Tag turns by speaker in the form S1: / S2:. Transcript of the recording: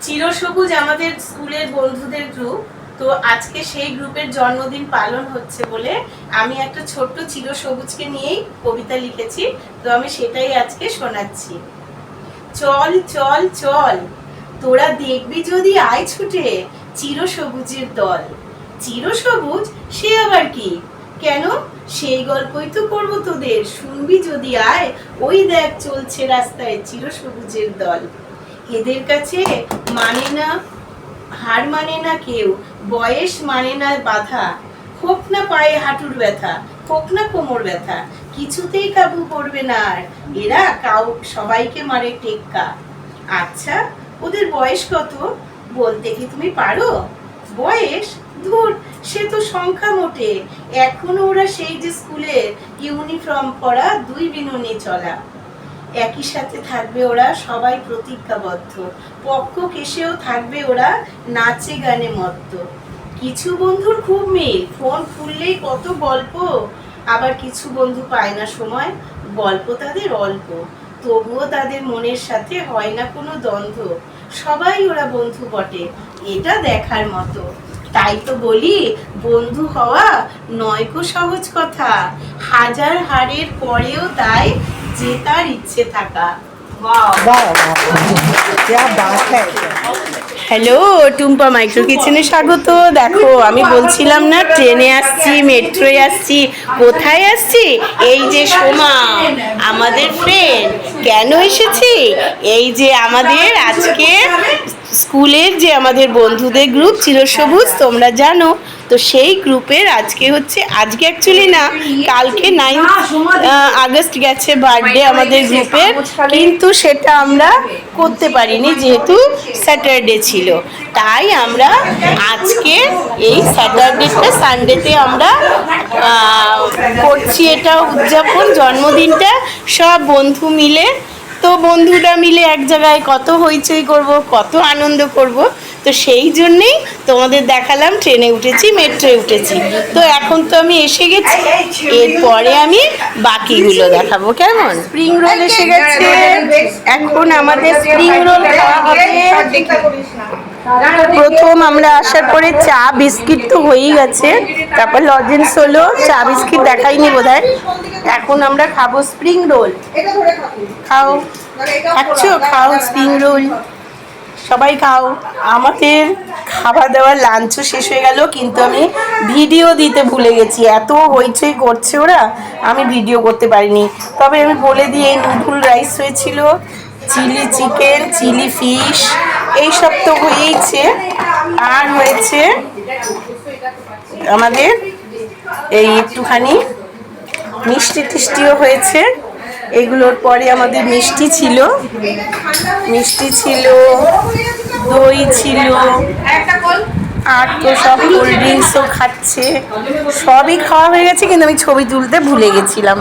S1: চিরসবুজ আমাদের স্কুলের বন্ধুদের গ্রুপ। তো আজকে সেই গ্রুপের জন্মদিন পালন হচ্ছে বলে আমি একটা ছোট্ট চিরসবুজকে নিয়েই কবিতা লিখেছি। তো আমি সেটাই আজকে শোনাচ্ছি। চল চল চল, তোরা দেখবি যদি আয় ছুটে চিরসবুজের দল। চিরসবুজ সে আবার কি? কেন, সেই গল্পই তো করবো তোদের, শুনবি যদি আয়। ওই দেখ চলছে রাস্তায় চিরসবুজের দল। এদের কাছে মানে না হার, মানে না কেউ, বয়স মানে না বাধা। হোক না পায়ে হাঁটুর ব্যথা, হোক না কোমর ব্যথা, কিছুতেই কাবু করবে না আর। এরা সবাইকে মারে টেক্কা। আচ্ছা, ওদের বয়স কত বলতে কি তুমি পারো? বয়স ধুর, সে তো সংখ্যা মোটে। এখনো ওরা সেই যে স্কুলের ইউনিফর্ম পরা, দুই বিনুনি চলা। একই সাথে থাকবে ওরা সবাই প্রতিজ্ঞাবদ্ধ, পক্ষ কেশেও থাকবে ওরা নাচে গানে মত্ত। কিছু বন্ধুর খুব মিল, ফোন খুললেই কত গল্প। আবার কিছু বন্ধু পায় না সময়, গল্প তাদের অল্প। তবুও তাদের মনের সাথে হয় না কোনো দ্বন্দ্ব। সবাই ওরা বন্ধু বটে, এটা দেখার মতো। তাই তো বলি, বন্ধু হওয়া নয়কো সহজ কথা। হাজার হারের পরেও তাই জেতার ইচ্ছে থাকা। হ্যালো, টুম্পা মাইক্রো কিচেনে স্বাগত। দেখো, আমি বলছিলাম না ট্রেনে আসছি, মেট্রোয় আসছি, কোথায় আসছি? এই যে সোমা আমাদের ফ্রেন্ড। কেন এসেছি? এই যে আমাদের আজকে স্কুলের যে আমাদের বন্ধুদের গ্রুপ চিরসবুজ, তোমরা জানো তো, সেই গ্রুপের আজকে অ্যাকচুয়ালি না, কালকে 9 আগস্ট গেছে বার্থডে আমাদের গ্রুপের, কিন্তু সেটা আমরা করতে পারিনি যেহেতু স্যাটারডে ছিল। তাই আমরা আজকে এই স্যাটারডেটা সানডেতে আমরা করছি এটা উদযাপন, জন্মদিনটা সব বন্ধু মিলে। তো বন্ধুরা মিলে এক জায়গায় কত হইচই করব, কত আনন্দ করব। তো সেই জন্যেই তোমাদের দেখালাম, ট্রেনে উঠেছি, মেট্রোয় উঠেছি। তো এখন তো আমি এসে গেছি, এরপরে আমি বাকিগুলো দেখাবো। কেমন? স্প্রিং রোল এসে গেছে, এখন আমাদের স্প্রিং রোল খাওয়া হবে। প্রথম আমরা আসার পরে চা বিস্কিট তো হয়েই গেছে, তারপর লজেন্স হলো, চা বিস্কিট দেখাইনি বোধহয়। এখন আমরা খাবো স্প্রিং রোল। খাও, খাচ্ছো? খাও স্প্রিং রোল, সবাই খাও। আমাদের খাওয়া দাওয়া লাঞ্চও শেষ হয়ে গেল, কিন্তু আমি ভিডিও দিতে ভুলে গেছি। এত হইচই করছে ওরা, আমি ভিডিও করতে পারিনি। তবে আমি বলে দিই, এই নুডল রাইস হয়েছিল, চিলি চিকেন, চিলি ফিশ, এইসব তো হয়েইছে। আর হয়েছে আমাদের এই একটুখানি মিষ্টি টিষ্টিও হয়েছে। এগুলোর পরে আমাদের মিষ্টি ছিল, দই ছিল, আর তো সব কোল্ড ড্রিঙ্কসও খাচ্ছে। সবই খাওয়া হয়ে গেছে, কিন্তু আমি ছবি তুলতে ভুলে গেছিলাম।